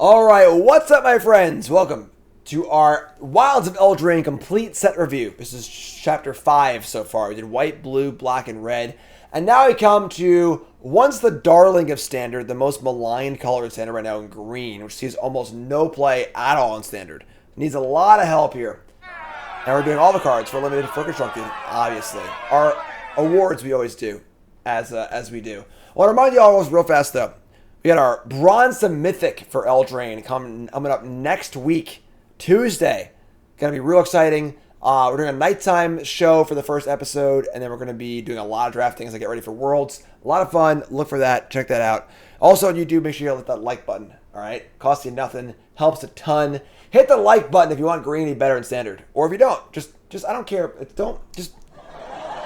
All right, what's up, my friends? Welcome to our Wilds of Eldraine complete set review. This is chapter 5 so far. We did white, blue, black, and red. And now we come to once the darling of Standard, the most maligned color in Standard right now in green, which sees almost no play at all in Standard. Needs a lot of help here. And we're doing all the cards for limited for constructed, obviously. Our awards we always do, as we do. I want to remind you all real fast, though. We got our Bronze to Mythic for Eldraine coming up next week, Tuesday. Gonna be real exciting. We're doing a nighttime show for the first episode, and then we're gonna be doing a lot of drafting as I get ready for Worlds. A lot of fun. Look for that. Check that out. Also on YouTube, make sure you hit that like button. All right, costs you nothing, helps a ton. Hit the like button if you want green to be better in Standard, or if you don't, just I don't care.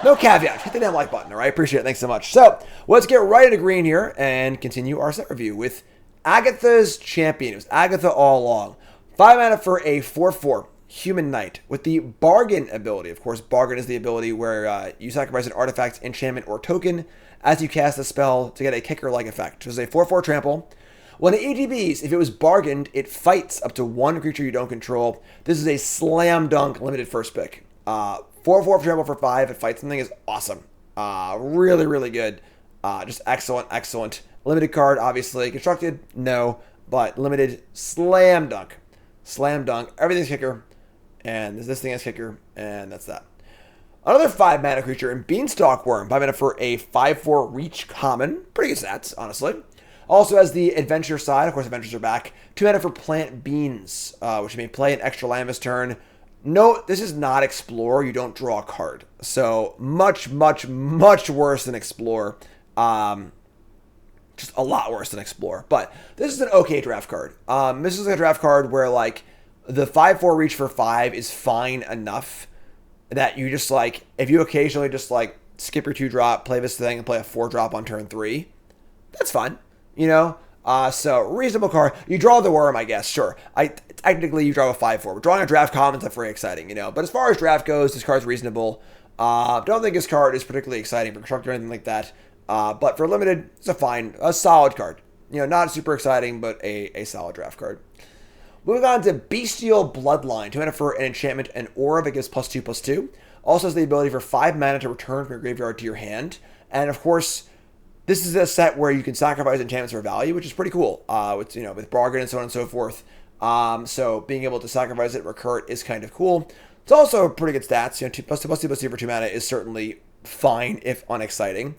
No caveat. Hit the damn like button, all right? Appreciate it. Thanks so much. So, let's get right into green here and continue our set review with Agatha's Champion. It was Agatha all along. 5 mana for a 4/4 Human Knight with the Bargain ability. Of course, Bargain is the ability where you sacrifice an artifact, enchantment, or token as you cast a spell to get a kicker-like effect. So, it's a 4/4 trample. When it ETBs, if it was bargained, it fights up to one creature you don't control. This is a slam dunk limited first pick. 4/4 trample for 5. It fights something is awesome. Really, really good. Just excellent. Limited card, obviously. Constructed, no. But limited, slam dunk. Everything's kicker. And this thing has kicker. And that's that. Another 5 mana creature in Beanstalk Worm. 5 mana for a 5/4 reach common. Pretty good stats, honestly. Also has the adventure side. Of course, adventures are back. 2 mana for Plant Beans, which you may play an extra land this turn. No, this is not Explore. You don't draw a card. So, much worse than Explore. Just a lot worse than Explore. But this is an okay draft card. This is a draft card where, like, the 5/4 reach for 5 is fine enough that you just, like, if you occasionally just, like, skip your 2-drop, play this thing, and play a 4-drop on turn 3, that's fine. You know? So, reasonable card. You draw the worm, I guess, sure. Technically, you draw a 5/4. But drawing a draft common is not very exciting, you know? But as far as draft goes, this card's reasonable. Don't think this card is particularly exciting for constructor or anything like that. But for limited, it's a solid card. You know, not super exciting, but a solid draft card. Moving on to Bestial Bloodline. 2 mana for an enchantment, an aura that gives +2/+2. Also has the ability for 5 mana to return from your graveyard to your hand. And of course, this is a set where you can sacrifice enchantments for value, which is pretty cool. With bargain and so on and so forth. So being able to sacrifice it, recur it is kind of cool. It's also pretty good stats. You know, +2/+2 for 2 mana is certainly fine, if unexciting.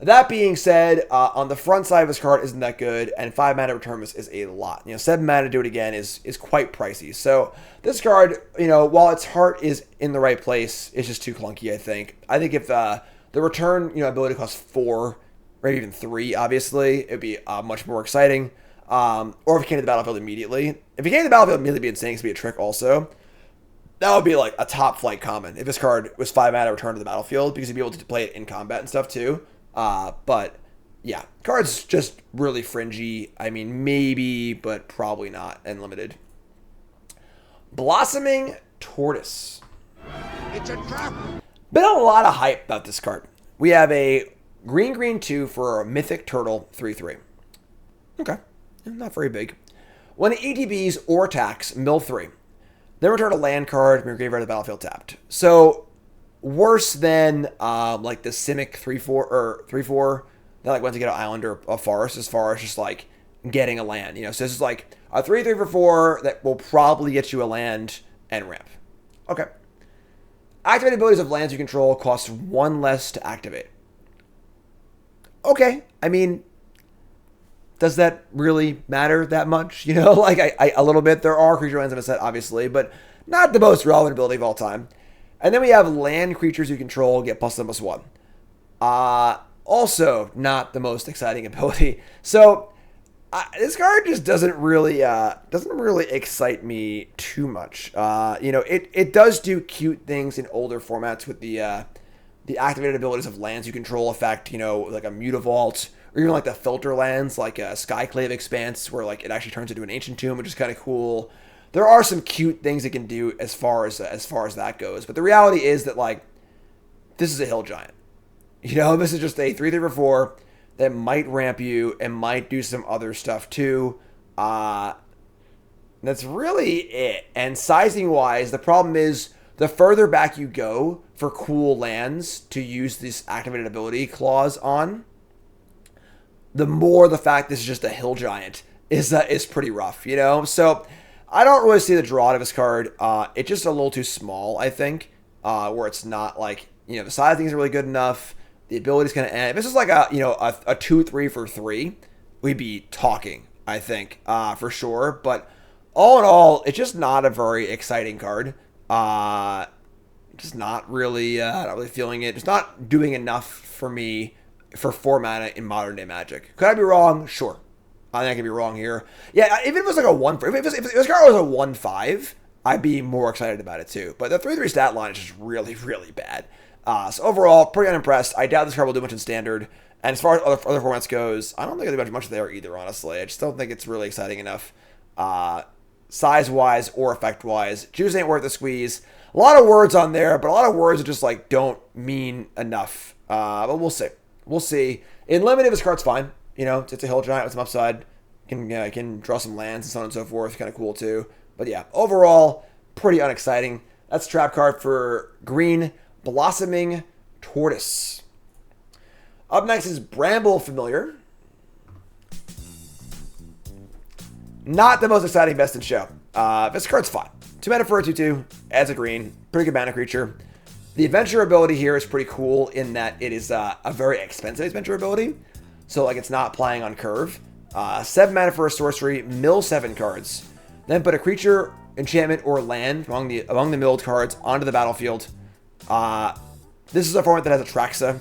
That being said, on the front side of this card isn't that good, and 5 mana return is a lot. 7 mana to do it again is quite pricey. So this card, while its heart is in the right place, it's just too clunky, I think. I think if the return, ability costs 4, maybe even 3, obviously, it'd be much more exciting. Or if it came to the battlefield immediately. If it came to the battlefield immediately, it'd be insane. It'd be a trick also. That would be like a top flight common if this card was 5 mana return to the battlefield, because you'd be able to play it in combat and stuff too. But yeah, card's just really fringy. I mean, maybe, but probably not, and limited. Blossoming Tortoise. It's a trap. Been a lot of hype about this card. We have a green 2 for a Mythic Turtle 3/3. Okay, not very big. When it ETBs or attacks, mill 3. Then return a land card from your graveyard to the battlefield tapped. So worse than like the Simic 3/4 that like went to get an island or a forest, as far as just like getting a land. So this is like a 3/3 for 4 that will probably get you a land and ramp. Okay. Activated abilities of lands you control cost 1 less to activate. Okay, I mean, does that really matter that much? Like a little bit. There are creature lands in a set, obviously, but not the most relevant ability of all time. And then we have land creatures you control get +1/+1. Also, not the most exciting ability. So this card just doesn't really excite me too much. It does do cute things in older formats with the activated abilities of lands you control effect, like a Mutavault, or even like the filter lands, like a Skyclave Expanse, where like it actually turns into an Ancient Tomb, which is kind of cool. There are some cute things it can do as far as that goes, but the reality is that like this is a hill giant. This is just a 3/3 for 4 that might ramp you and might do some other stuff too. That's really it. And sizing wise, the problem is the further back you go for cool lands to use this activated ability clause on, the more the fact this is just a hill giant is pretty rough, you know? So I don't really see the draw of this card. It's just a little too small, I think, where it's not like, you know, the sizing isn't really good enough. The ability's going to end. If this is like a 2-3 for 3, we'd be talking, I think, for sure. But all in all, it's just not a very exciting card. Just not really feeling it. It's not doing enough for me for 4 mana in modern day Magic. Could I be wrong? Sure. I think I could be wrong here. Yeah, even if it was like a 1, if this card was a 1/5, I'd be more excited about it too. But the 3/3 stat line is just really, really bad. So overall, pretty unimpressed. I doubt this card will do much in Standard. And as far as other formats goes, I don't think it'll do much there either, honestly. I just don't think it's really exciting enough. Size-wise or effect-wise. Juice ain't worth the squeeze. A lot of words on there, but a lot of words that just like don't mean enough. But we'll see. We'll see. In limited, this card's fine. You know, it's a hill giant with some upside. Can draw some lands and so on and so forth. Kind of cool too. But yeah, overall, pretty unexciting. That's a trap card for green. Blossoming Tortoise. Up next is Bramble Familiar. Not the most exciting best in show. This card's fine. 2 mana for a 2/2, adds a green, pretty good mana creature. The adventure ability here is pretty cool in that it is a very expensive adventure ability. So like it's not playing on curve. 7 mana for a sorcery, mill 7 cards. Then put a creature, enchantment, or land among the milled cards onto the battlefield. This is a format that has Atraxa,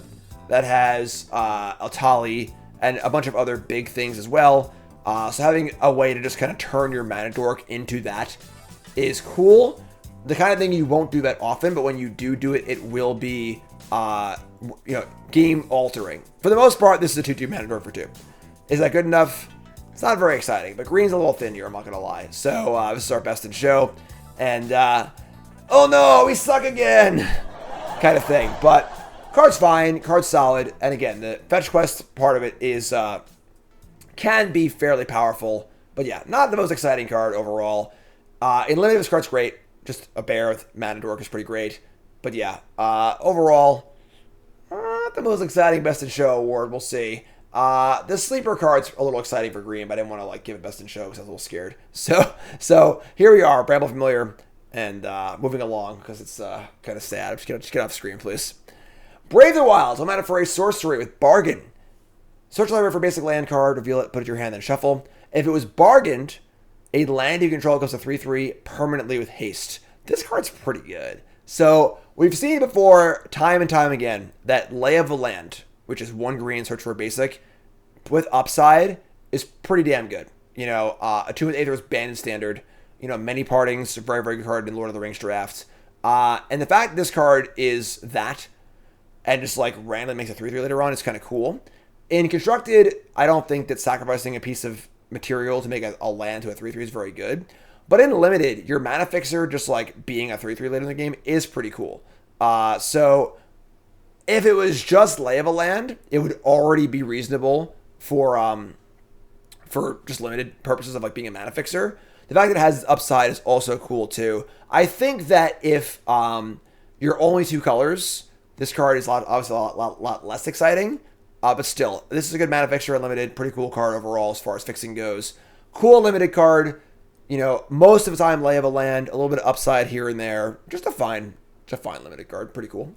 that has Altali, and a bunch of other big things as well. So having a way to just kind of turn your mana dork into that is cool. The kind of thing you won't do that often, but when you do it, it will be game altering. For the most part, this is a 2/2 mana dork for 2. Is that good enough? It's not very exciting, but green's a little thin here, I'm not gonna lie. So this is our best in show, and oh no, we suck again, kind of thing. But card's fine, card's solid, and again, the fetch quest part of it is can be fairly powerful, but yeah, not the most exciting card overall. In limited, this card's great. Just a bear with mana dork is pretty great, but yeah, overall, not the most exciting best in show award. We'll see. The sleeper card's a little exciting for green, but I didn't want to like give it best in show because I was a little scared. So here we are, Bramble Familiar, and moving along because it's kind of sad. Just get off screen, please. Brave the Wilds. I'm out for a sorcery with bargain. Search the library for basic land card, reveal it, put it in your hand, then shuffle. If it was bargained, a land you control goes to 3/3 permanently with haste. This card's pretty good. So we've seen before, time and time again, that Lay of the Land, which is 1 green, search for a basic, with upside, is pretty damn good. You know, a 2 with Aether is banned in Standard. You know, Many Partings, a very, very good card in Lord of the Rings draft. And the fact that this card is that, and just like randomly makes a 3/3 later on, is kind of cool. In Constructed, I don't think that sacrificing a piece of material to make a land to a 3/3 is very good. But in Limited, your mana fixer just like being a 3/3 later in the game is pretty cool. So if it was just Lay of a Land, it would already be reasonable for just limited purposes of like being a mana fixer. The fact that it has upside is also cool too. I think that if you're only 2 colors, this card is obviously a lot less exciting. But still, this is a good mana fixture in Limited. Pretty cool card overall as far as fixing goes. Cool Limited card. You know, most of the time Lay of a Land, a little bit of upside here and there. Just a fine Limited card. Pretty cool.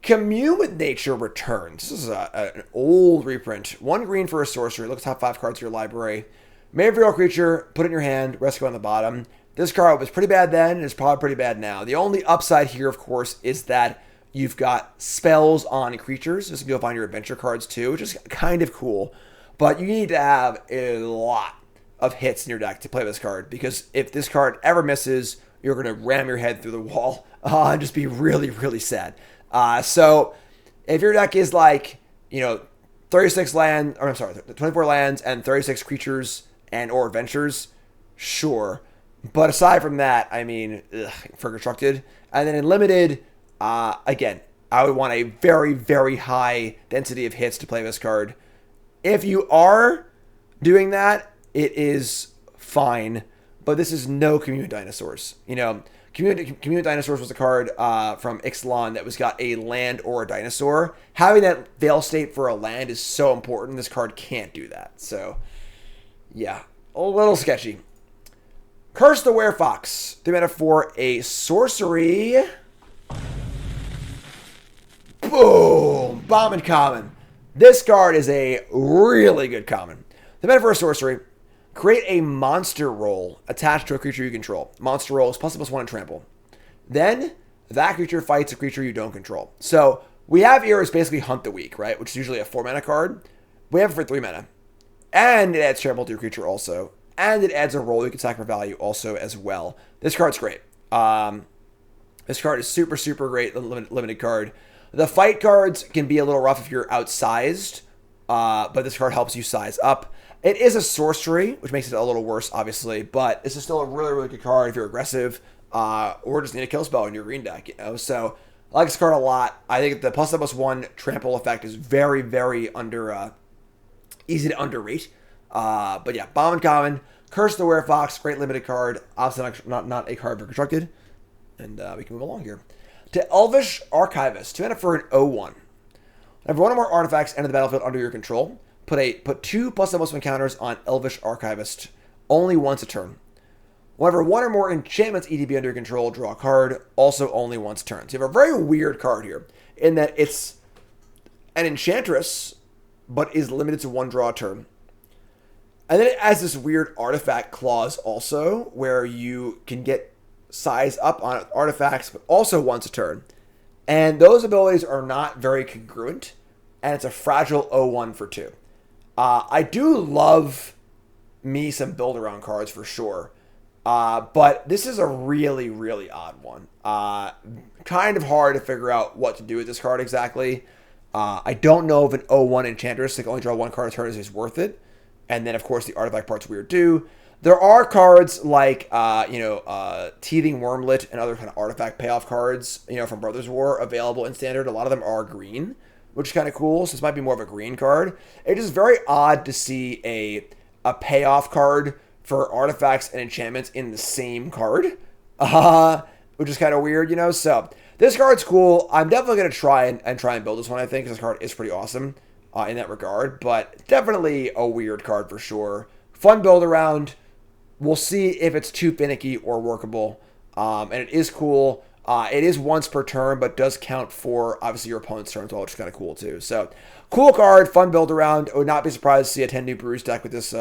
Commune with Nature returns. This is an old reprint. 1 green for a sorcery. Look at top 5 cards of your library. May reveal a creature, put it in your hand, rescue on the bottom. This card was pretty bad then, and it's probably pretty bad now. The only upside here, of course, is that you've got spells on creatures. This can go find your adventure cards too, which is kind of cool. But you need to have a lot of hits in your deck to play this card, because if this card ever misses, you're going to ram your head through the wall and just be really, really sad. So if your deck is like, 24 lands and 36 creatures and or adventures, sure. But aside from that, I mean, for Constructed. And then in Limited, again, I would want a very, very high density of hits to play this card. If you are doing that, it is fine. but this is no Commune Dinosaurs. You know, Commune Dinosaurs was a card from Ixalan that was got a land or a dinosaur. Having that Veil State for a land is so important. This card can't do that. So, yeah, a little sketchy. Curse the Werefox. 3 mana for a sorcery. Boom! Bombin Common. This card is a really good common. 3 mana for a sorcery. Create a monster roll attached to a creature you control. Monster roll is +1/+1 and trample. Then, that creature fights a creature you don't control. So, we have here is basically Hunt the Weak, right? Which is usually a 4 mana card. We have it for 3 mana. And it adds trample to your creature also. And it adds a roll you can sack for value also as well. This card's great. This card is super, super great. Limited card. The fight cards can be a little rough if you're outsized. But this card helps you size up. It is a sorcery, which makes it a little worse, obviously, but this is still a really, really good card if you're aggressive, or just need a kill spell in your green deck, you know. So I like this card a lot. I think the +1/+1 trample effect is very, very easy to underrate. But yeah, Bombin Common, Curse the Werefox, great limited card. Obviously not a card for constructed. And we can move along here. To Elvish Archivist, 2 mana for an 0/1. Whenever one or more artifacts enter the battlefield under your control, put 2 +1/+1 counters on Elvish Archivist only once a turn. Whenever one or more enchantments EDB under your control, draw a card, also only once a turn. So you have a very weird card here, in that it's an enchantress, but is limited to 1 draw a turn. And then it has this weird artifact clause also, where you can get size up on artifacts, but also once a turn. And those abilities are not very congruent, and it's a fragile 0/1 for 2. I do love me some build-around cards for sure, but this is a really, really odd one. Kind of hard to figure out what to do with this card exactly. I don't know if an 0/1 Enchantress that can only draw 1 card a turn is worth it. And then, of course, the artifact part's weird too. There are cards like, Teething Wormlet and other kind of artifact payoff cards, from Brothers War available in Standard. A lot of them are green, which is kind of cool. So this might be more of a green card. It is very odd to see a payoff card for artifacts and enchantments in the same card, which is kind of weird, So this card's cool. I'm definitely going to try and build this one, I think, because this card is pretty awesome in that regard. But definitely a weird card for sure. Fun build around. We'll see if it's too finicky or workable. And it is cool. It is once per turn, but does count for, obviously, your opponent's turn as well, which is kind of cool, too. So, cool card, fun build around. I would not be surprised to see a 10 new Brews deck with this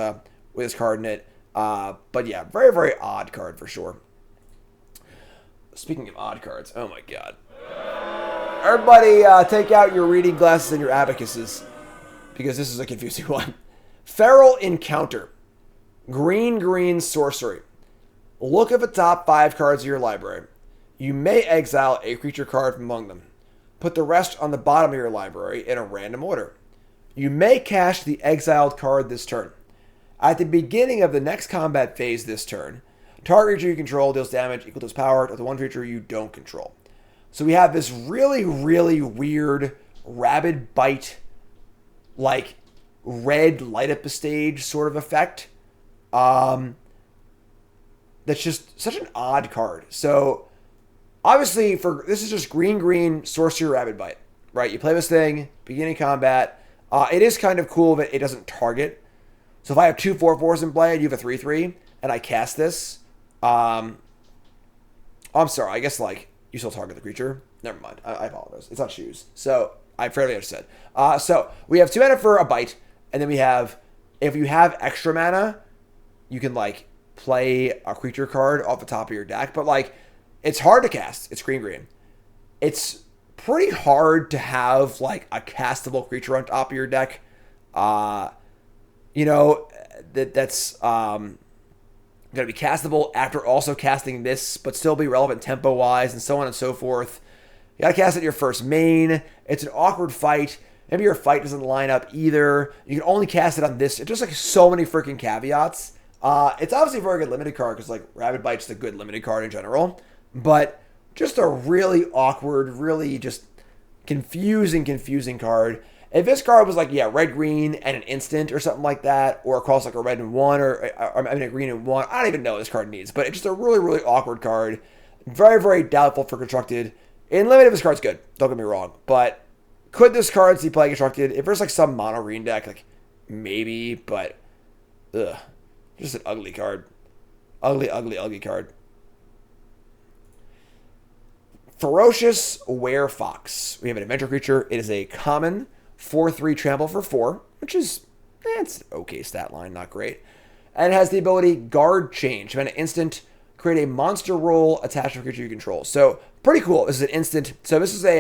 card in it. But yeah, very, very odd card for sure. Speaking of odd cards, oh my god. Everybody take out your reading glasses and your abacuses, because this is a confusing one. Feral Encounter. Green sorcery. Look at the top 5 cards of your library. You may exile a creature card from among them. Put the rest on the bottom of your library in a random order. You may cast the exiled card this turn. At the beginning of the next combat phase this turn, target creature you control deals damage equal to its power to the one creature you don't control. So we have this really, really weird rabid bite, like red light up the stage sort of effect. That's just such an odd card. So obviously this is just green sorcery rabid bite, right? You play this thing, beginning combat. It is kind of cool that it doesn't target. So if I have 2 4/4s in play and you have a 3/3 and I cast this, I'm sorry, I guess you still target the creature. Never mind. I apologize. It's not shoes. So I fairly understood. So we have 2 mana for a bite, and then we have, if you have extra mana, you can play a creature card off the top of your deck. But it's hard to cast. It's green. It's pretty hard to have a castable creature on top of your deck. That's going to be castable after also casting this, but still be relevant tempo-wise, and so on and so forth. You got to cast it your first main. It's an awkward fight. Maybe your fight doesn't line up either. You can only cast it on this. It's just so many freaking caveats. It's obviously a very good limited card, because Rabid Bite's a good limited card in general. But just a really awkward, really just confusing card. If this card was like, yeah, red-green and an instant or something like that, or across like a red and one, or I mean a green and one, I don't even know what this card needs, but it's just a really, really awkward card. Very, very doubtful for constructed. In limited, this card's good. Don't get me wrong. But could this card see play constructed? If there's like some mono green deck, like maybe, but ugh. Just an ugly card. Ugly, ugly, ugly card. Ferocious Werefox. We have an adventure creature. It is a common 4/3 trample for 4, which is, it's an okay stat line, not great. And it has the ability Guard Change. When an instant, create a monster roll attached to a creature you control. So pretty cool. This is an instant. So this is a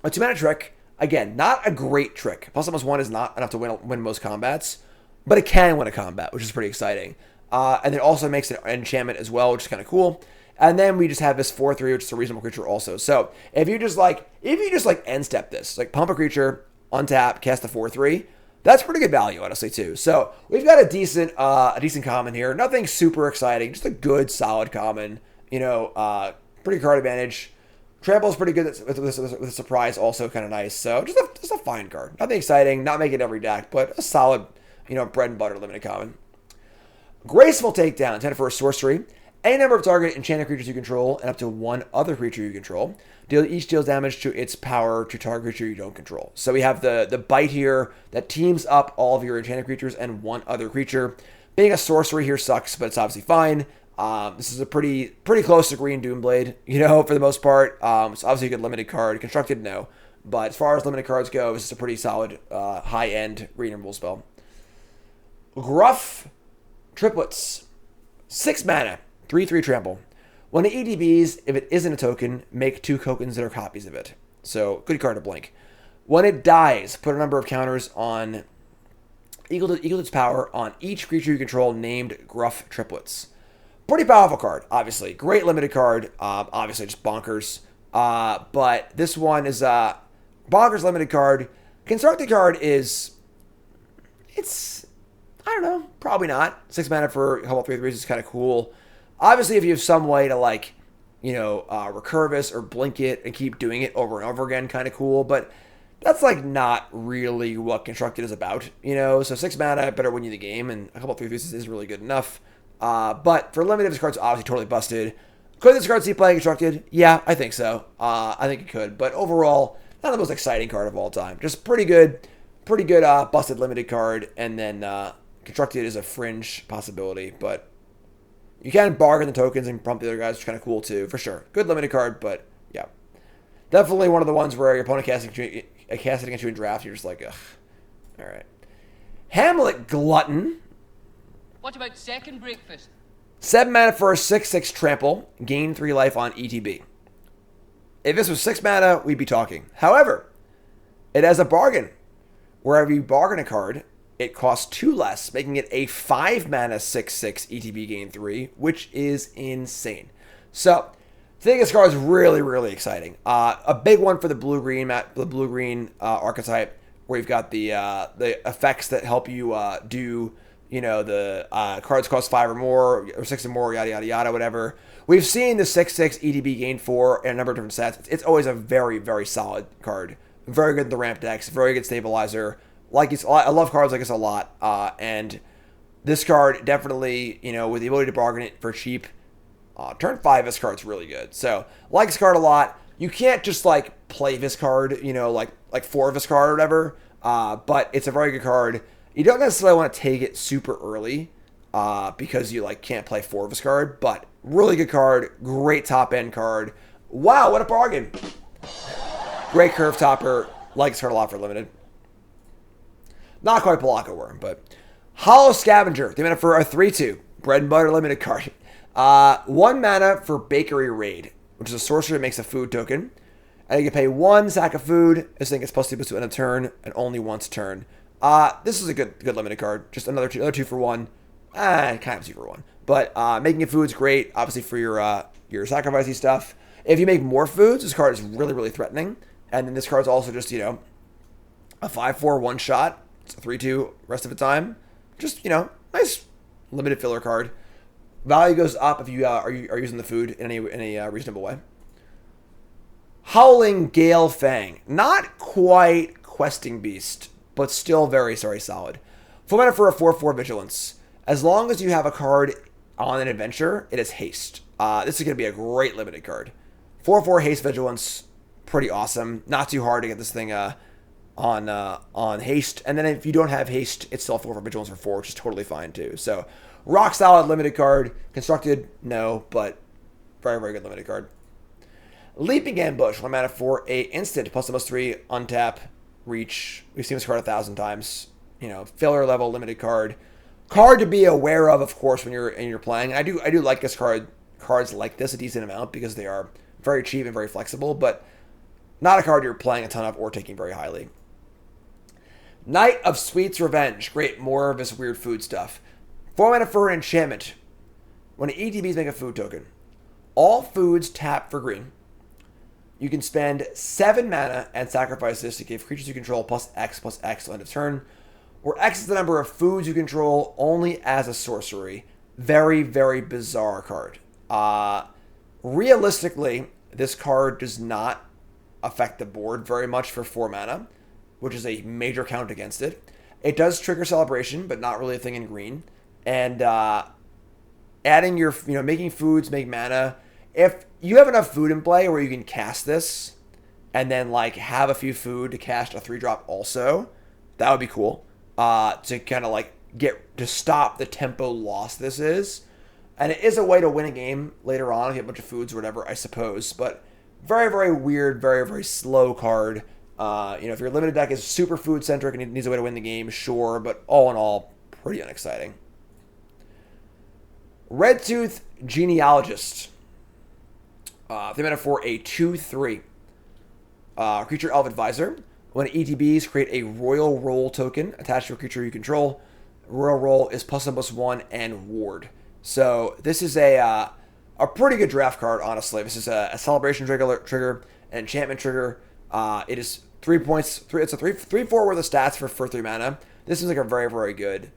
2-mana trick. Again, not a great trick. Plus almost 1 is not enough to win most combats, but it can win a combat, which is pretty exciting. And it also makes an enchantment as well, which is kind of cool. And then we just have this 4/3, which is a reasonable creature also. So if you just like end step this, like pump a creature, untap, cast a 4/3, that's pretty good value, honestly, too. So we've got a decent common here. Nothing super exciting, just a good, solid common. You know, pretty card advantage. Trample is pretty good with a surprise, also kind of nice. So just a fine card. Nothing exciting, not making every deck, but a solid, you know, bread and butter limited common. Graceful Takedown, intended for a sorcery. Any number of target enchanted creatures you control and up to one other creature you control. Each deals damage to its power to target creature you don't control. So we have the bite here that teams up all of your enchanted creatures and one other creature. Being a sorcery here sucks, but it's obviously fine. This is a pretty close to Green Doomblade, you know, for the most part. It's obviously a good limited card. Constructed, no. But as far as limited cards go, this is a pretty solid high-end green removal spell. Gruff Triplets. 6 mana. 3/3 trample. When it EDBs, if it isn't a token, make 2 tokens that are copies of it. So, good card to blink. When it dies, put a number of counters on equal to its power on each creature you control named Gruff Triplets. Pretty powerful card, obviously. Great limited card. Obviously, just bonkers. But this one is a bonkers limited card. Constructed card is... It's... I don't know. Probably not. 6 mana for a couple 3/3s is kind of cool. Obviously, if you have some way to, like, you know, recurve this or blink it and keep doing it over and over again, kind of cool. But that's, like, not really what Constructed is about, you know? So 6 mana better win you the game, and a couple 3/3s is really good enough. But for limited, this card's obviously totally busted. Could this card see playing Constructed? Yeah, I think so. I think it could. But overall, not the most exciting card of all time. Just pretty good busted limited card. And then Constructed is a fringe possibility, but... You can bargain the tokens and pump the other guys, which is kind of cool too, for sure. Good limited card, but yeah. Definitely one of the ones where your opponent casting against you in draft, you're just like, ugh. Alright. Hamlet Glutton. What about second breakfast? 7 mana for a 6/6 trample. Gain 3 life on ETB. If this was 6 mana, we'd be talking. However, it has a bargain. Wherever you bargain a card, it costs 2 less, making it a 5 mana 6/6 ETB gain 3, which is insane. So, I think this card is really, really exciting. A big one for the blue-green archetype, where you've got the effects that help you do, you know, the cards cost 5 or more, or 6 or more, yada, yada, yada, whatever. We've seen the 6/6 ETB gain 4 in a number of different sets. It's always a very, very solid card. Very good in the ramp decks, very good stabilizer. I love cards like this a lot, and this card definitely, you know, with the ability to bargain it for cheap, turn 5, this card's really good. So, like this card a lot. You can't just, like, play this card, you know, like 4 of this card or whatever, but it's a very good card. You don't necessarily want to take it super early, because you, like, can't play 4 of this card, but really good card, great top-end card. Wow, what a bargain! Great curve topper, like this card a lot for limited. Not quite Palaka Worm, but Hollow Scavenger. They mana for a 3/2. Bread and butter limited card. 1 mana for Bakery Raid, which is a sorcery that makes a food token. And you can pay 1 sack of food. This thing is supposed to be in a turn and only once a turn. This is a good limited card. Just another 2 for 1. Kind of 2 for 1. But making a food is great, obviously, for your sacrificey stuff. If you make more foods, this card is really, really threatening. And then this card's also just, you know, a 5/4 one-shot. It's a 3/2 rest of the time. Just, you know, nice limited filler card. Value goes up if you are using the food in any reasonable way. Howling Gale Fang. Not quite questing beast, but still very, very solid. 4 mana for a 4/4 Vigilance. As long as you have a card on an adventure, it is haste. This is going to be a great limited card. 4/4 haste Vigilance, pretty awesome. Not too hard to get this thing on haste. And then if you don't have haste, it's still 4/4 Vigilance for 4, which is totally fine too. So rock solid limited card. Constructed, no, but very, very good limited card. Leaping Ambush, 1 mana for a instant, +3, untap, reach. We've seen this card 1,000 times. You know, filler level limited card. Card to be aware of course, when you're playing. I do like this cards like this a decent amount because they are very cheap and very flexible, but not a card you're playing a ton of or taking very highly. Knight of Sweet's Revenge. Great, more of this weird food stuff. 4 mana for an enchantment. When ETBs make a food token, all foods tap for green. You can spend 7 mana and sacrifice this to give creatures you control +X till end of turn, where X is the number of foods you control only as a sorcery. Very, very bizarre card. Realistically, this card does not affect the board very much for 4 mana, which is a major count against it. It does trigger Celebration, but not really a thing in green. And adding your, making foods make mana. If you have enough food in play where you can cast this and then like have a few food to cast a 3-drop also, that would be cool. To kind of like to stop the tempo loss this is. And it is a way to win a game later on if you have a bunch of foods or whatever, I suppose. But very, very weird, very, very slow card. If your limited deck is super food centric and it needs a way to win the game, sure. But all in all, pretty unexciting. Redtooth Genealogist. 3 mana for a 2/3. Creature Elf Advisor. When ETBs, create a Royal Roll token attached to a creature you control. Royal Roll is +1/+1 and Ward. So this is a pretty good draft card, honestly. This is a Celebration trigger, an Enchantment trigger. It is 3 points. It's a 3/4 worth of stats for 3 mana. This is like a very, very good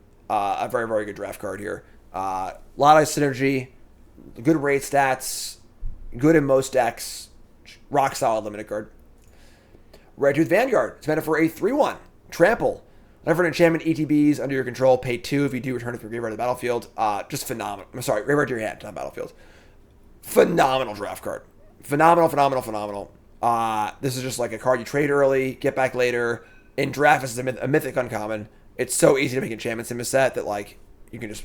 draft card here. A lot of synergy, good rate stats, good in most decks. Rock solid limited card. Redtooth Vanguard. It's mana for a 3/1. Trample. Whenever an enchantment ETBs under your control, pay 2 if you do return it from your graveyard to the battlefield. Just phenomenal. I'm sorry, graveyard to your hand, not battlefield. Phenomenal draft card. Phenomenal. This is just like a card you trade early, get back later. In draft, this is a mythic uncommon. It's so easy to make enchantments in this set that like you can just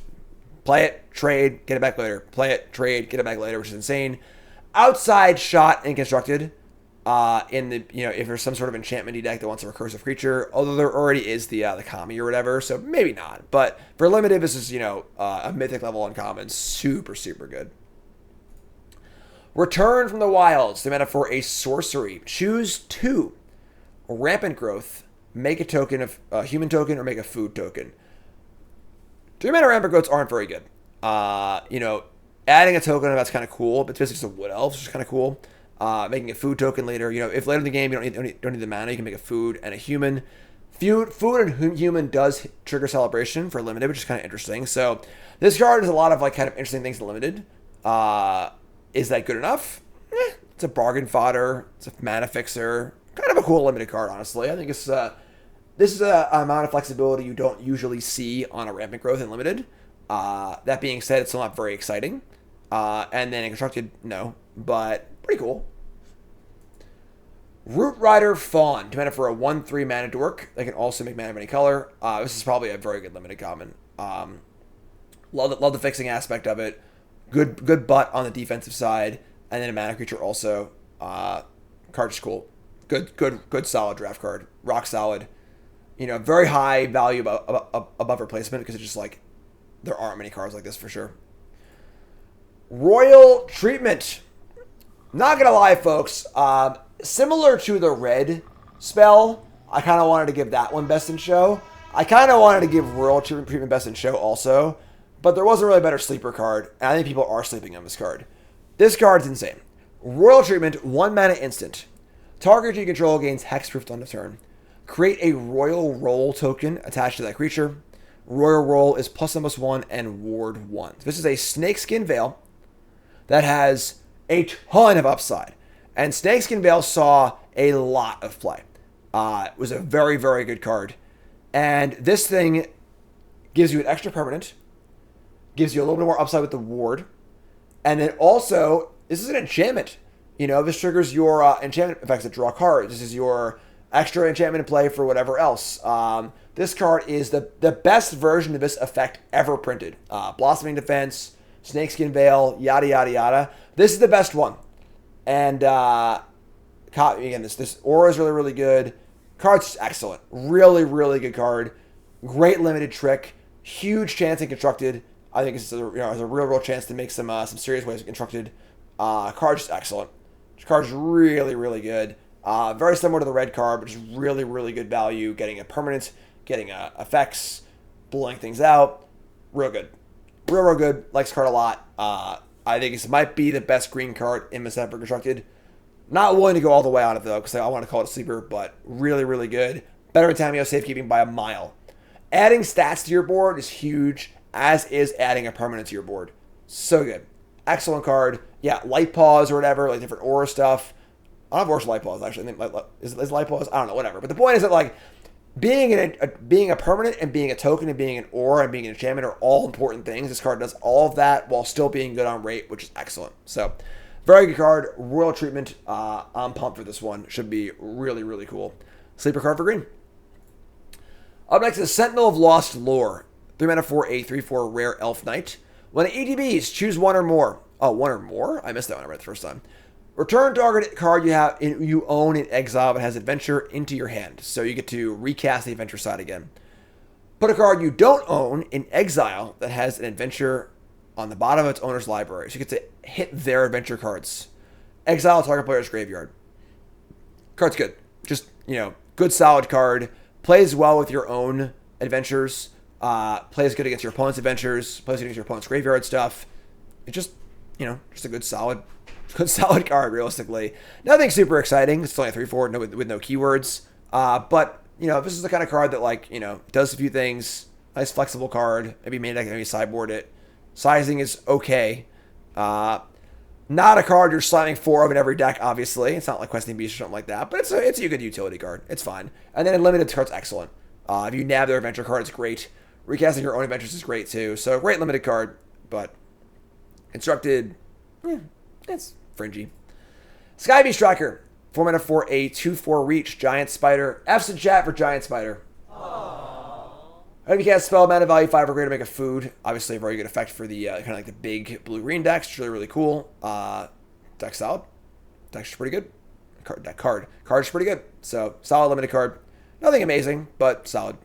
play it, trade, get it back later. Play it, trade, get it back later, which is insane. Outside shot and constructed. If there's some sort of enchantment deck that wants a recursive creature, although there already is the Kami or whatever, so maybe not. But for limited, this is a mythic level uncommon, super, super good. Return from the Wilds. The mana for a sorcery. Choose 2. Rampant Growth. Make a token of a human token or make a food token. 3 mana Rampant Growths aren't very good. Adding a token that's kind of cool, but it's basically just a Wood Elf, which is kind of cool. Making a food token later. If later in the game you don't need the mana, you can make a food and a human. Food and human does trigger Celebration for limited, which is kind of interesting. So this card has a lot of like kind of interesting things in limited. Is that good enough? It's a bargain fodder. It's a mana fixer. Kind of a cool limited card, honestly. I think this is an amount of flexibility you don't usually see on a Rampant Growth in limited. That being said, it's still not very exciting. And then in constructed, no, but pretty cool. Root Rider Fawn. 2 mana for a 1/3 mana dork. They can also make mana of any color. This is probably a very good limited common. Love the fixing aspect of it. Good butt on the defensive side, and then a mana creature also. Card is cool. Good solid draft card. Rock solid. Very high value above replacement because it's just like there aren't many cards like this for sure. Royal Treatment. Not gonna lie, folks. Similar to the red spell, I kind of wanted to give that one best in show. I kind of wanted to give Royal Treatment best in show also, but there wasn't really a better sleeper card, and I think people are sleeping on this card. This card's insane. Royal Treatment, 1 mana instant. Target you control gains hexproof on the turn. Create a Royal Roll token attached to that creature. Royal Roll is +1/+1 and Ward 1. This is a Snakeskin Veil that has a ton of upside. And Snakeskin Veil saw a lot of play. was a very, very good card. And this thing gives you an extra permanent, gives you a little bit more upside with the ward, and then also, this is an enchantment. You know, this triggers your enchantment effects that draw cards. This is your extra enchantment in play for whatever else. This card is the best version of this effect ever printed. Blossoming Defense, Snakeskin Veil, yada, yada, yada. This is the best one. And, again, this aura is really, really good. Card's excellent. Really, really good card. Great limited trick. Huge chance in constructed. I think it's a real chance to make some serious ways of constructed. Card's just excellent. Card's really, really good. Very similar to the red card, but just really, really good value. Getting a permanent, getting effects, blowing things out. Real good. Real good. Likes card a lot. I think this might be the best green card in the set for constructed. Not willing to go all the way on it, though, because I want to call it a sleeper, but really, really good. Better than Tamiyo safekeeping by a mile. Adding stats to your board is huge, as is adding a permanent to your board. So good. Excellent card. Yeah, Light Paws or whatever, like different aura stuff. I don't have aura Light Paws, actually. I think is Light Paws? I don't know, whatever. But the point is that, like, being a permanent and being a token and being an aura and being an enchantment are all important things. This card does all of that while still being good on rate, which is excellent. So, very good card. Royal treatment. I'm pumped for this one. Should be really, really cool. Sleeper card for green. Up next is Sentinel of Lost Lore. 3 mana 4/8, 3/4 rare elf knight. When EDBs, choose one or more. Oh, one or more? I missed that one. I read it the first time. Return target card you own in exile that has adventure into your hand. So you get to recast the adventure side again. Put a card you don't own in exile that has an adventure on the bottom of its owner's library. So you get to hit their adventure cards. Exile target player's graveyard. Card's good. Just, good solid card. Plays well with your own adventures. Plays good against your opponent's adventures. Plays good against your opponent's graveyard stuff. It's just, just a good solid card, realistically. Nothing super exciting. It's only a 3/4 with no keywords. But, this is the kind of card that, does a few things. Nice flexible card. Maybe main deck, maybe sideboard it. Sizing is okay. Not a card you're slamming 4 of in every deck, obviously. It's not like Questing Beast or something like that. But it's a good utility card. It's fine. And then in limited card's excellent. If you nab their adventure card, it's great. Recasting your own adventures is great, too. So, great limited card. But constructed, it's fringy. Sky Beast Tracker. 4 mana 4/8, 2/4 reach. Giant Spider. F's in chat for Giant Spider. If you cast spell, mana value 5 or greater, make a food. Obviously, a very good effect for the kind of like the big blue-green decks. It's really, really cool. Deck solid. Deck's pretty good. Card's pretty good. So, solid limited card. Nothing amazing, but solid.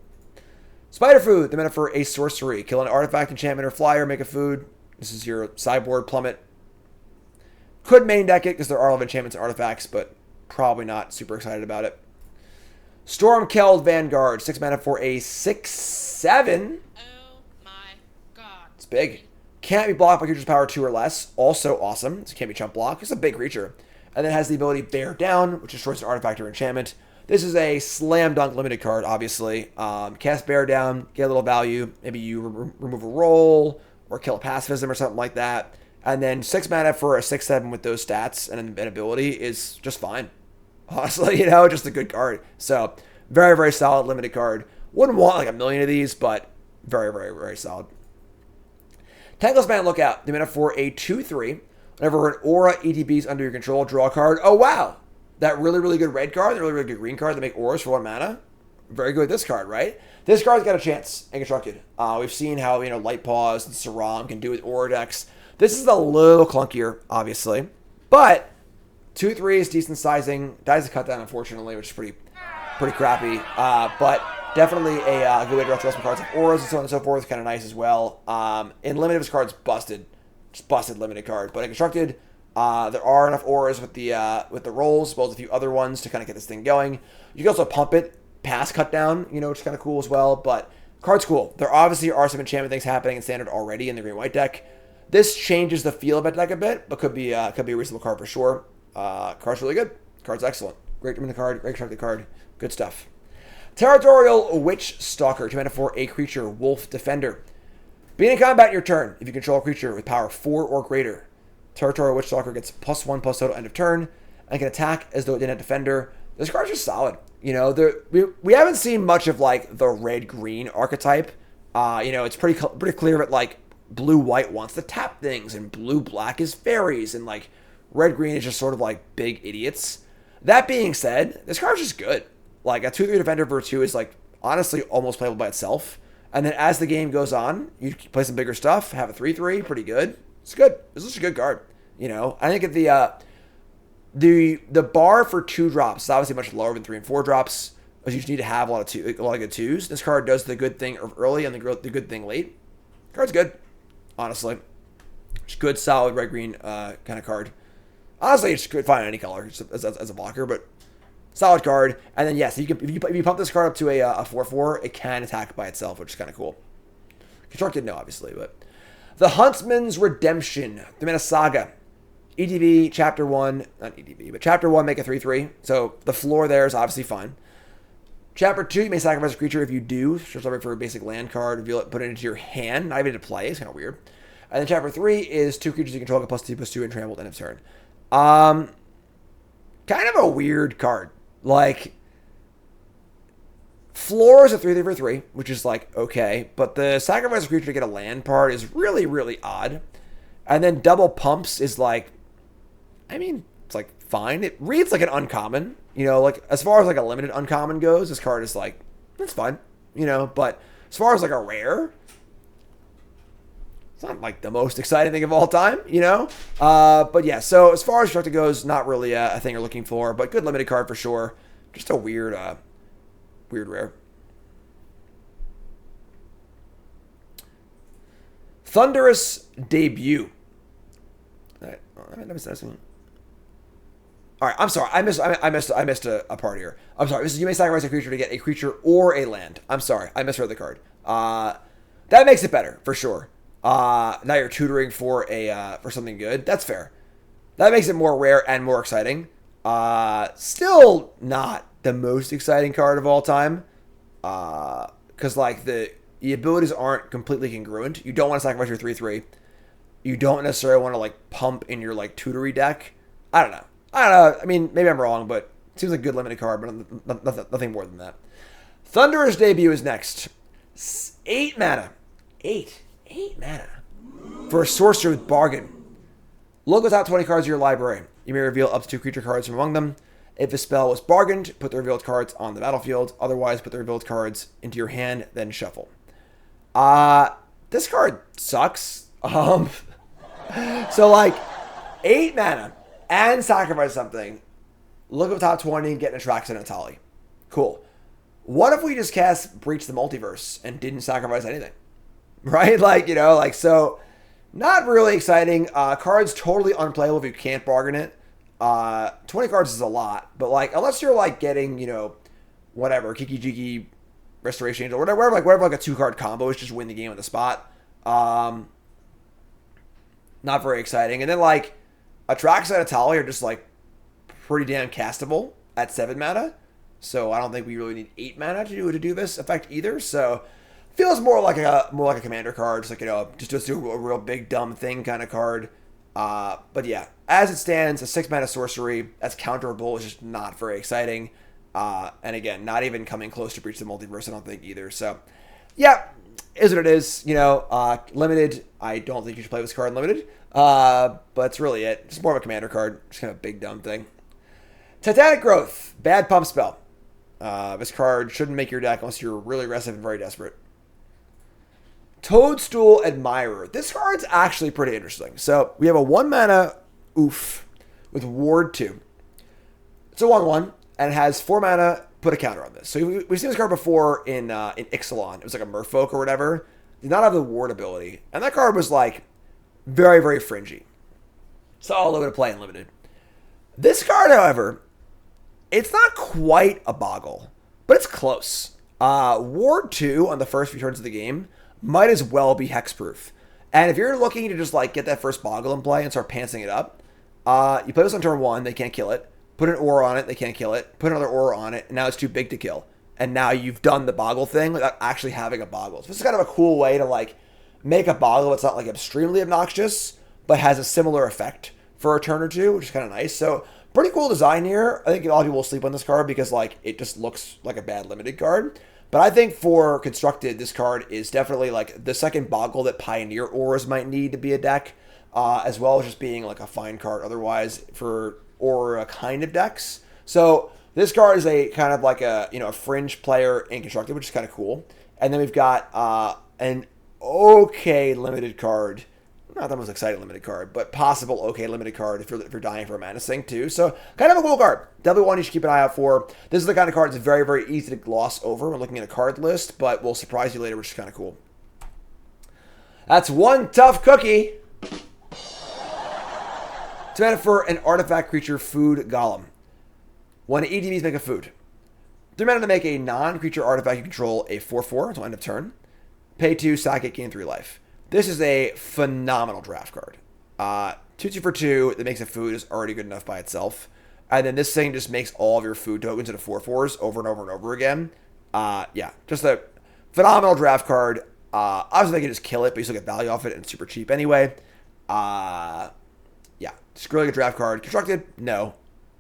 Spider Food. The mana for a sorcery. Kill an artifact, enchantment, or flyer, make a food. This is your sideboard plummet. Could main deck it because there are a lot of enchantments and artifacts, but probably not super excited about it. Stormkeld Vanguard. 6 mana for a 6/7. Oh my god. It's big. Can't be blocked by creature's power 2 or less. Also awesome. It can't be chump block. It's a big creature. And then it has the ability Bear Down, which destroys an artifact or enchantment. This is a slam dunk limited card, obviously. Cast Bear Down, get a little value. Maybe you remove a roll or kill a pacifism or something like that. And then 6 mana for a 6/7 with those stats and an ability is just fine. Honestly, just a good card. So, very, very solid limited card. Wouldn't want like a million of these, but very, very, very solid. Tanglesman Lookout. The mana for a 2/3. Whenever an aura ETBs under your control, draw a card. Oh, wow. That really, really good red card, the really, really good green card that make auras for 1 mana. Very good with this card, right? This card's got a chance in constructed. We've seen how, Light Paws and Saram can do with aura decks. This is a little clunkier, obviously. But 2/3 is decent sizing. Dies a cut down, unfortunately, which is pretty crappy. But definitely a good way to draw some cards like auras and so on and so forth. Kind of nice as well. In limited, this card's busted. Just busted limited card. But in constructed, there are enough auras with the rolls, as well as a few other ones to kind of get this thing going. You can also pump it past cut down, which is kind of cool as well. But card's cool. There obviously are some enchantment things happening in standard already in the green-white deck. This changes the feel of that deck a bit, but could be a reasonable card for sure. Card's really good. Card's excellent. Great limited card, great constructed card. Good stuff. Territorial Witch Stalker. 2 mana for a creature, Wolf Defender. Beginning combat your turn. If you control a creature with power 4 or greater, Territorial Witch Stalker gets +1/+0 end of turn and can attack as though it didn't have Defender. This card's just solid. You know, we haven't seen much of like the red-green archetype. You know, it's pretty clear that like blue-white wants to tap things, and blue-black is fairies, and like red-green is just sort of like big idiots. That being said, this card's just good. Like a 2/3 defender for 2 is like honestly almost playable by itself. And then as the game goes on, you play some bigger stuff, have a 3/3, pretty good. It's good. This is just a good card. You know, I think at the bar for 2 drops is obviously much lower than 3 and 4 drops, because you just need to have a lot of good 2s. This card does the good thing early and the good thing late. Card's good, honestly. Just good, solid red-green kind of card. Honestly, it's good fine in any color as a blocker, but solid card. And then yes, if you pump this card up to a 4/4, it can attack by itself, which is kind of cool. Constructed, no, obviously, but the Huntsman's Redemption, the mana Saga. EDV, Chapter 1, not EDV, but Chapter 1, make a 3/3. So the floor there is obviously fine. Chapter 2, you may sacrifice a creature. If you do, search for a basic land card, reveal it, put it into your hand, not even to play. It's kind of weird. And then Chapter 3 is 2 creatures you control, get +2/+2, and trampled end of turn. Kind of a weird card. Like, floor is a 3/3 for 3, which is like, okay, but the sacrifice a creature to get a land part is really, really odd. And then double pumps is like, I mean, it's like fine. It reads like an uncommon, you know, like as far as like a limited uncommon goes, this card is like, it's fine, you know, but as far as like a rare, it's not like the most exciting thing of all time, you know? But yeah, so as far as constructed goes, not really a thing you're looking for, but good limited card for sure. Just a weird rare. Thunderous Debut. All right, all right, I'm sorry. I missed a part here. I'm sorry. This is you may sacrifice a creature to get a creature or a land. I'm sorry. I misread the card. That makes it better for sure. Now you're tutoring for something good. That's fair. That makes it more rare and more exciting. Still not the most exciting card of all time. Because like the abilities aren't completely congruent. You don't want to sacrifice your 3/3. You don't necessarily want to like pump in your like tutory deck. I don't know. I mean, maybe I'm wrong, but it seems like a good limited card, but nothing more than that. Thunderous Debut is next. 8 mana. 8 mana. For a sorcerer with Bargain. Look at the top 20 cards of your library. You may reveal up to 2 creature cards from among them. If a spell was bargained, put the revealed cards on the battlefield. Otherwise, put the revealed cards into your hand, then shuffle. This card sucks. So like 8 mana and sacrifice something. Look at the top 20 and get an Atraxa and a Tali. Cool. What if we just cast Breach the Multiverse and didn't sacrifice anything? Right? Like, you know, like, so not really exciting. Cards totally unplayable if you can't bargain it. 20 cards is a lot, but like, unless you're like getting, you know, whatever, Kiki Jiki Restoration Angel, whatever like a 2-card combo is just win the game on the spot. Not very exciting. And then like Atraxa and Atali are just like pretty damn castable at 7 mana. So I don't think we really need 8 mana to do this effect either. So feels more like a commander card, just like, you know, just do a real big dumb thing kind of card. But yeah, as it stands, a 6 mana sorcery that's counterable is just not very exciting. And again, not even coming close to Breach the Multiverse, I don't think either. So yeah, is what it is. You know, limited. I don't think you should play this card in limited. But that's really it. Just more of a commander card, just kind of a big dumb thing. Titanic Growth, bad pump spell. This card shouldn't make your deck unless you're really aggressive and very desperate. Toadstool Admirer. This card's actually pretty interesting. So we have a 1 mana oof with Ward 2. It's a 1/1 and it has 4 mana. Put a counter on this. So we've seen this card before in Ixalan. It was like a Merfolk or whatever. Did not have the Ward ability, and that card was like very, very fringy. Saw a little bit of play in limited. This card, however, it's not quite a boggle, but it's close. Ward 2 on the first few turns of the game might as well be hexproof. And if you're looking to just like get that first boggle in play and start pantsing it up, you play this on turn 1, they can't kill it. Put an aura on it, they can't kill it. Put another aura on it, and now it's too big to kill. And now you've done the boggle thing without actually having a boggle. So this is kind of a cool way to like make a boggle that's not like extremely obnoxious, but has a similar effect for a turn or two, which is kind of nice. So Pretty cool design here. I think a lot of people will sleep on this card because like it just looks like a bad limited card. But I think for Constructed, this card is definitely like the second Boggle that Pioneer Auras might need to be a deck, as well as just being like a fine card otherwise for Aura kind of decks. So this card is a kind of like a a fringe player in Constructed, which is kind of cool. And then we've got an okay limited card. Not the most exciting limited card, but possible okay limited card if you're dying for a mana sink too. So kind of a cool card. Definitely one you should keep an eye out for. This is the kind of card that's very, very easy to gloss over when looking at a card list, but will surprise you later, which is kind of cool. That's one tough cookie. It's mana for an artifact creature food golem. When EDBs make a food. 3 mana to make a non-creature artifact you control a 4/4 until end of turn. Pay 2, sack it, gain 3 life. This is a phenomenal draft card. 2/2 for 2 that makes a food is already good enough by itself. And then this thing just makes all of your food tokens into 4/4s over and over and over again. Yeah, just a phenomenal draft card. Obviously, they can just kill it, but you still get value off it, and it's super cheap anyway. Yeah, just a really good draft card. Constructed? No,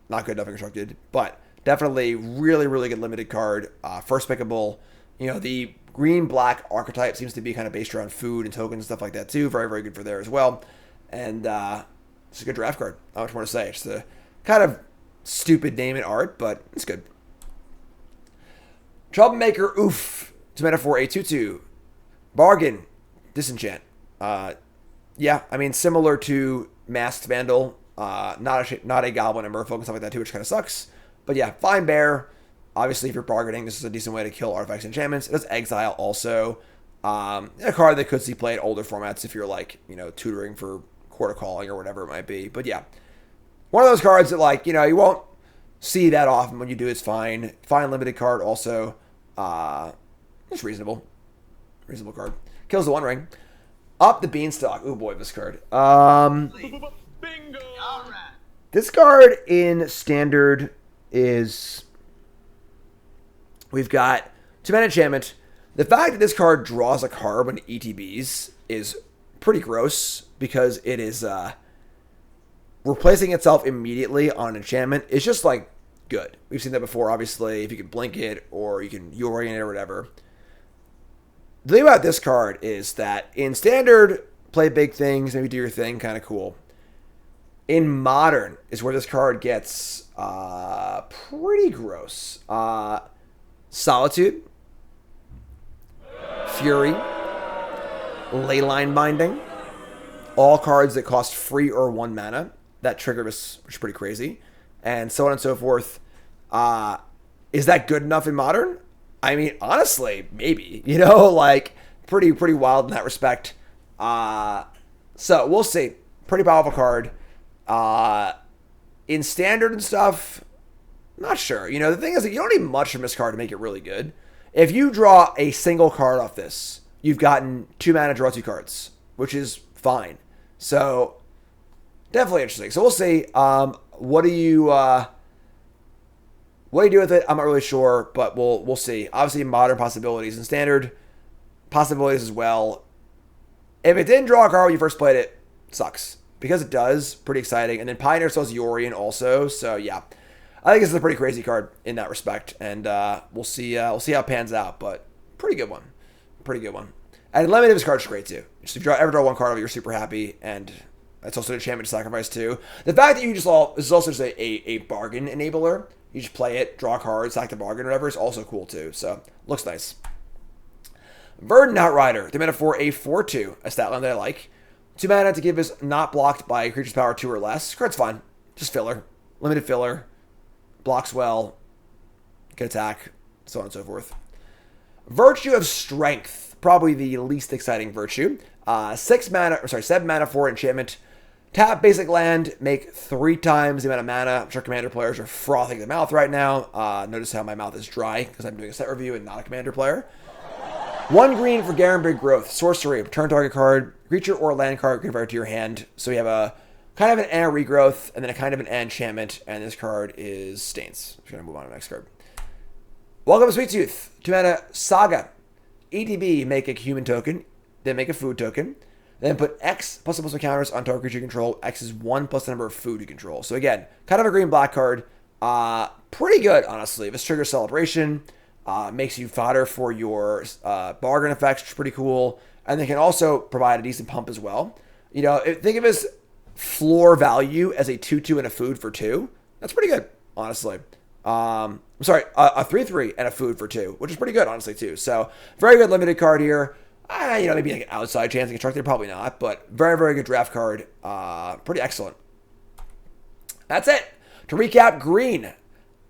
not good enough in Constructed, but definitely really, really good limited card. First pickable. The green-black archetype seems to be kind of based around food and tokens and stuff like that too. Very, very good for there as well. And it's a good draft card. Not much more to say. Just a kind of stupid name and art, but it's good. Troublemaker, oof. 2 mana for a 2/2. Bargain, disenchant. Yeah, I mean, similar to Masked Vandal. Not a goblin and merfolk and stuff like that too, which kind of sucks. But yeah, fine bear. Obviously, if you're bargaining, this is a decent way to kill artifacts and enchantments. It does exile also. A card that could see play in older formats if you're like, tutoring for Court of Calling or whatever it might be. But yeah, one of those cards that like, you won't see that often. When you do, it's fine. Fine limited card also. It's reasonable. Reasonable card. Kills the One Ring. Up the Beanstalk. Oh boy, this card. Bingo! Alright. This card in Standard is... We've got 2 mana enchantment. The fact that this card draws a card when ETBs is pretty gross because it is replacing itself immediately on an enchantment. It's just like good. We've seen that before, obviously. If you can blink it or you can orient it or whatever. The thing about this card is that in Standard, play big things, maybe do your thing, kind of cool. In Modern is where this card gets pretty gross. Solitude, Fury, Leyline Binding, all cards that cost free or 1 mana that trigger this, which is pretty crazy, and so on and so forth. Is that good enough in Modern? I mean, honestly, maybe. Like pretty wild in that respect. So we'll see. Pretty powerful card. In Standard and stuff. Not sure. The thing is that you don't need much from this card to make it really good. If you draw a single card off this, you've gotten 2 mana, draw 2 cards, which is fine. So, definitely interesting. So we'll see. What do you do with it? I'm not really sure, but we'll see. Obviously, Modern possibilities and Standard possibilities as well. If it didn't draw a card when you first played it, sucks. Because it does, pretty exciting. And then Pioneer still has Yorion also, so yeah. I think this is a pretty crazy card in that respect, and we'll see how it pans out. But pretty good one, And limited, this card's great too. Just if you ever draw 1 card of it, you're super happy, and that's also an enchantment to sacrifice too. The fact that you just this is also just a bargain enabler. You just play it, draw a card, sack the bargain, or whatever. Is also cool too. So looks nice. Verdant Outrider. 2 mana for a 4/2, a stat line that I like. 2 mana to give is not blocked by a creature's power 2 or less. This card's fine, just filler, limited filler. Blocks well, can attack, so on and so forth. Virtue of Strength, probably the least exciting virtue. 7 mana for enchantment. Tap basic land, make 3 times the amount of mana. I'm sure Commander players are frothing their mouth right now. Notice how my mouth is dry because I'm doing a set review and not a Commander player. 1 green for guaranteed growth. Sorcery, return target card, creature or land card convert to your hand. So we have a kind of an regrowth, and then a kind of an enchantment, and this card is Stains. I'm going to move on to the next card. Welcome to Sweet Tooth. 2 mana Saga. ETB, make a human token, then make a food token. then put X plus counters on target creature you control. X is 1 plus the number of food you control. So again, kind of a green-black card. Pretty good, honestly. This triggers Celebration. Makes you fodder for your bargain effects, which is pretty cool. And they can also provide a decent pump as well. You know, think of it as floor value as a 2/2 and a food for 2. That's pretty good, honestly. I'm sorry, a 3/3 and a food for 2, which is pretty good, honestly, too. So, very good limited card here. You know, maybe like an outside chance of constructed, probably not, but very, very good draft card. Pretty excellent. That's it. To recap, green.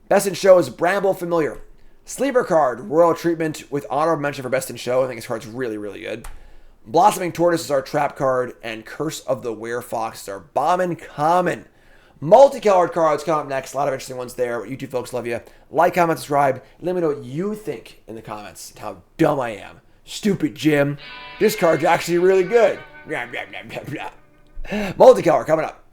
Best in show is Bramble Familiar. Sleeper card, Royal Treatment with honorable mention for best in show. I think this card's really, really good. Blossoming Tortoise is our trap card, and Curse of the Werefox is our Bombin Common. Multicolored cards come up next. A lot of interesting ones there. You two folks, love you. Like, comment, subscribe. Let me know what you think in the comments. How dumb I am. Stupid Jim. This card's actually really good. Multicolor coming up.